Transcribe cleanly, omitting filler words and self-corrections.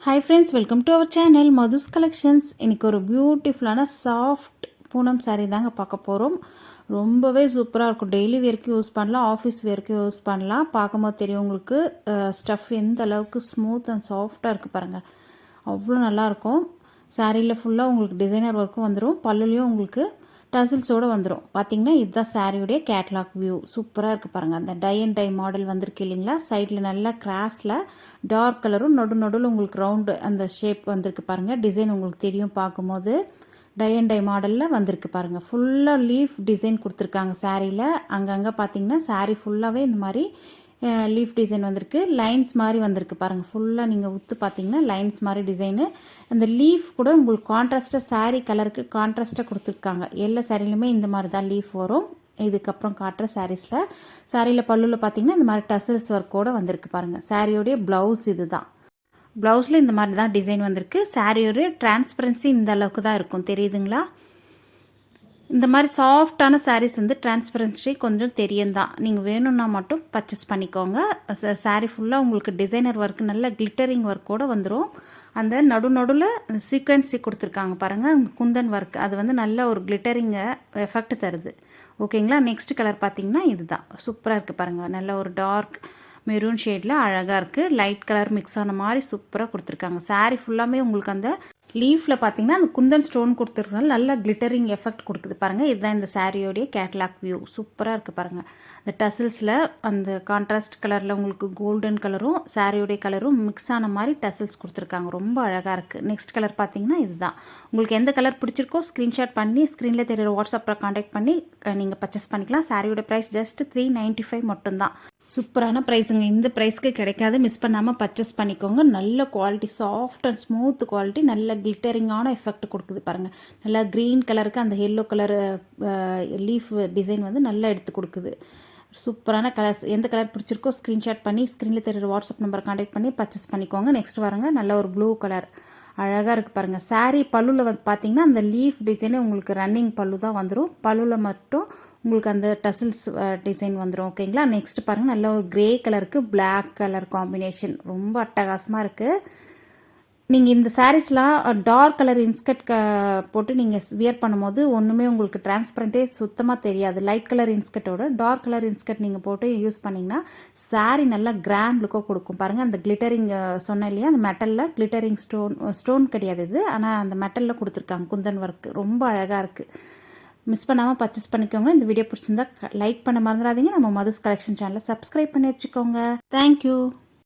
Hi friends, welcome to our channel Madhu's collections. இன்றைக்கி ஒரு பியூட்டிஃபுல்லான சாஃப்ட் பூனம் சாரீ தாங்க பார்க்க போகிறோம். ரொம்பவே சூப்பராக இருக்கும். டெய்லி வேர்க்கும் யூஸ் பண்ணலாம், ஆஃபீஸ் வேர்க்கும் யூஸ் பண்ணலாம். பார்க்கும்போது தெரியும் உங்களுக்கு ஸ்டஃப் எந்த அளவுக்கு ஸ்மூத் அண்ட் சாஃப்டாக இருக்குது பாருங்கள். அவ்வளோ நல்லாயிருக்கும். சாரியில் ஃபுல்லாக உங்களுக்கு டிசைனர் ஒர்க்கும் வந்துடும். பல்லுலேயும் உங்களுக்கு டசில்ஸோடு வந்துடும். பார்த்திங்கன்னா இதுதான் சாரியுடைய கேட்லாக் வியூ. சூப்பராக இருக்குது பாருங்கள். அந்த டை அண்ட் டை மாடல் வந்திருக்கு இல்லைங்களா. சைடில் நல்லா கிராஸில் டார்க் கலரும் நடுவில் உங்களுக்கு ரவுண்டு அந்த ஷேப் வந்திருக்கு பாருங்கள். டிசைன் உங்களுக்கு தெரியும் பார்க்கும்போது. டை அண்ட் டை மாடலில் வந்திருக்கு பாருங்கள். ஃபுல்லாக லீஃப் டிசைன் கொடுத்துருக்காங்க சாரியில். அங்கங்கே பார்த்திங்கன்னா சாரீ ஃபுல்லாகவே இந்த மாதிரி லீஃப் டிசைன் வந்திருக்கு. லைன்ஸ் மாதிரி வந்திருக்கு பாருங்கள். ஃபுல்லாக நீங்கள் உத்து பார்த்தீங்கன்னா லைன்ஸ் மாதிரி டிசைனு. அந்த லீஃப் கூட உங்களுக்கு கான்ட்ராஸ்ட்டாக சாரீ கலருக்கு கான்ட்ராஸ்ட்டாக கொடுத்துருக்காங்க. எல்லா சாரிலுமே இந்த மாதிரி தான் லீஃப் வரும். இதுக்கப்புறம் காட்டுற சாரீஸில் சாரியில் பல்லுவில் பார்த்தீங்கன்னா இந்த மாதிரி டசல்ஸ் ஒர்க்கோடு வந்திருக்கு பாருங்கள். சாரியோடைய ப்ளவுஸ் இது தான். ப்ளவுஸில் இந்த மாதிரி தான் டிசைன் வந்திருக்கு. சாரியோடைய டிரான்ஸ்பரன்சி இந்த அளவுக்கு தான் இருக்கும், தெரியுதுங்களா. இந்த மாதிரி சாஃப்டான சாரீஸ் வந்து டிரான்ஸ்பரன்சி கொஞ்சம் தெரியும் தான். நீங்கள் வேணும்னா மட்டும் பர்ச்சேஸ் பண்ணிக்கோங்க. சாரீ ஃபுல்லாக உங்களுக்கு டிசைனர் ஒர்க் நல்ல கிளிட்டரிங் ஒர்க்கோடு வந்துடும். அந்த நடுவில் சீக்வன்சி கொடுத்துருக்காங்க பாருங்கள், குந்தன் ஒர்க். அது வந்து நல்ல ஒரு கிளிட்டரிங் எஃபெக்ட் தருது. ஓகேங்களா. நெக்ஸ்ட் கலர் பார்த்திங்கன்னா இதுதான். சூப்பராக இருக்குது பாருங்கள். நல்ல ஒரு டார்க் மெரூன் ஷேடில் அழகாக இருக்குது. லைட் கலர் மிக்ஸ் ஆன மாதிரி சூப்பராக கொடுத்துருக்காங்க. சாரீ ஃபுல்லாமே உங்களுக்கு அந்த லீஃபில் பார்த்தீங்கன்னா அந்த குந்தன் ஸ்டோன் கொடுத்துருக்கனால நல்ல கிளிட்டரிங் எஃபெக்ட் கொடுக்குது பாருங்கள். இதுதான் இந்த சாரியோடைய கேட்லாக் வியூ. சூப்பராக இருக்குது பாருங்கள். அந்த டசில்ஸில் அந்த கான்ட்ராஸ்ட் கலரில் உங்களுக்கு கோல்டன் கலரும் சாரியோடைய கலரும் மிக்ஸ் ஆன மாதிரி டசில்ஸ் கொடுத்துருக்காங்க. ரொம்ப அழகாக இருக்குது. நெக்ஸ்ட் கலர் பார்த்தீங்கன்னா இதுதான். உங்களுக்கு எந்த கலர் பிடிச்சிருக்கோ ஸ்க்ரீன்ஷாட் பண்ணி ஸ்க்ரீனில் தெரியுற வாட்ஸ்அப்பில் கான்டாக்ட் பண்ணி நீங்கள் பர்ச்சேஸ் பண்ணிக்கலாம். சாரியோட ப்ரைஸ் ஜஸ்ட் 395 மட்டும்தான். சூப்பரான ப்ரைஸுங்க. இந்த ப்ரைஸ்க்கு கிடைக்காது, மிஸ் பண்ணாமல் பர்ச்சேஸ் பண்ணிக்கோங்க. நல்ல quality, soft and smooth quality, நல்ல கிளிட்டரிங்கான எஃபெக்ட் கொடுக்குது பாருங்கள். நல்லா க்ரீன் கலருக்கு அந்த எல்லோ கலர் லீஃப் டிசைன் வந்து நல்லா எடுத்து கொடுக்குது. சூப்பரான கலர்ஸ். எந்த கலர் பிடிச்சிருக்கோ ஸ்க்ரீன்ஷாட் பண்ணி ஸ்க்ரீனில் தெரியுற வாட்ஸ்அப் நம்பர் கான்டாக்ட் பண்ணி பர்ச்சேஸ் பண்ணிக்கோங்க. நெக்ஸ்ட் வரங்க நல்ல ஒரு ப்ளூ கலர் அழகாக இருக்குது பாருங்கள். சாரீ பல்லுவில் வந்து பார்த்திங்கன்னா அந்த லீஃப் டிசைனே உங்களுக்கு ரன்னிங் பல்லு தான் வந்துடும். பல்லுவில் மட்டும் உங்களுக்கு அந்த டசில்ஸ் டிசைன் வந்துடும். ஓகேங்களா. நெக்ஸ்ட் பாருங்கள், நல்ல ஒரு க்ரே கலருக்கு பிளாக் கலர் காம்பினேஷன் ரொம்ப அட்டகாசமாக இருக்குது. நீங்கள் இந்த சாரீஸ்லாம் டார்க் கலர் இன்ஸ்கர்ட் போட்டு நீங்கள் வியர் பண்ணும்போது ஒன்றுமே உங்களுக்கு டிரான்ஸ்பரண்ட்டே சுத்தமாக தெரியாது. லைட் கலர் இன்ஸ்கர்ட்டோட டார்க் கலர் இன்ஸ்கர்ட் நீங்கள் போட்டு யூஸ் பண்ணிங்கன்னா சாரீ நல்லா கிராண்ட் லுக்காக கொடுக்கும் பாருங்கள். அந்த கிளிட்டரிங் சொன்னேன் இல்லையா, அந்த மெட்டலில் கிளிட்டரிங் ஸ்டோன் கிடையாது இது, ஆனால் அந்த மெட்டலில் கொடுத்துருக்காங்க குந்தன் ஒர்க். ரொம்ப அழகாக இருக்குது. மிஸ் பண்ணாமல் பர்ச்சேஸ் பண்ணிக்கோங்க. இந்த வீடியோ பிடிச்சிருந்தா லைக் பண்ண மறந்துடாதீங்க. நம்ம மதுஸ் கலெக்ஷன் சேனலை சப்ஸ்கிரைப் பண்ணி வச்சுக்கோங்க. தேங்க்யூ.